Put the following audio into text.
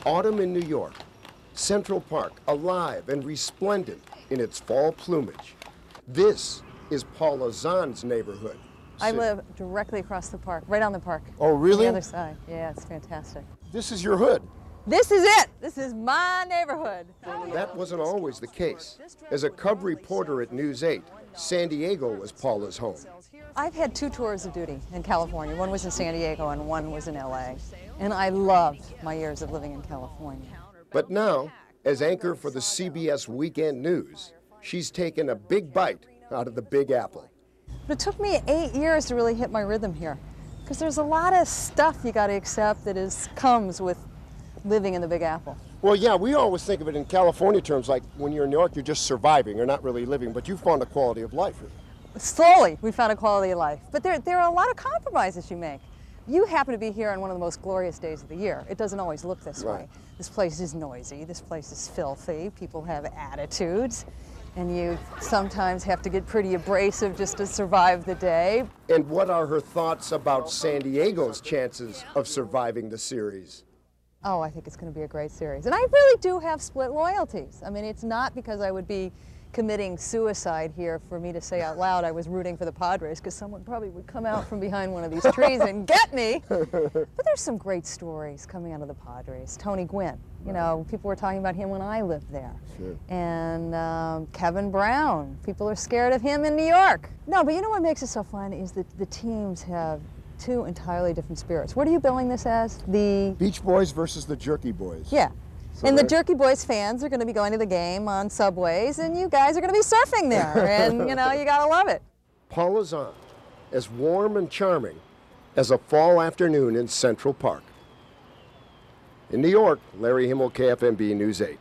Autumn in New York. Central Park, alive and resplendent in its fall plumage. This is Paula Zahn's neighborhood. I live directly across the park, right on the park. Oh, really? On the other side. Yeah, it's fantastic. This is your hood. This is it. This is my neighborhood. That wasn't always the case. As a cub reporter at News 8, San Diego was Paula's home. I've had 2 tours of duty in California. One was in San Diego and one was in LA. And I loved my years of living in California. But now, as anchor for the CBS Weekend News, she's taken a big bite out of the Big Apple. But it took me 8 years to really hit my rhythm here, because there's a lot of stuff you got to accept that comes with living in the Big Apple. Well, yeah, we always think of it in California terms, like when you're in New York, you're just surviving, you're not really living, but you found a quality of life here. Slowly, we found a quality of life. But there are a lot of compromises you make. You happen to be here on one of the most glorious days of the year. It doesn't always look this way. This place is noisy, this place is filthy, people have attitudes, and you sometimes have to get pretty abrasive just to survive the day. And what are her thoughts about San Diego's chances of surviving the series? Oh, I think it's going to be a great series. And I really do have split loyalties. I mean, it's not because I would be committing suicide here for me to say out loud I was rooting for the Padres, because someone probably would come out from behind one of these trees and get me. But there's some great stories coming out of the Padres. Tony Gwynn, you know, people were talking about him when I lived there. Sure. And Kevin Brown, people are scared of him in New York. No, but you know what makes it so fun is that the teams have 2 entirely different spirits. What are you billing this as? The Beach Boys versus the Jerky Boys. Yeah. So and the Jerky Boys fans are going to be going to the game on subways, and you guys are going to be surfing there, and you know, you got to love it. Paula Zahn, as warm and charming as a fall afternoon in Central Park. In New York, Larry Himmel, KFMB News 8.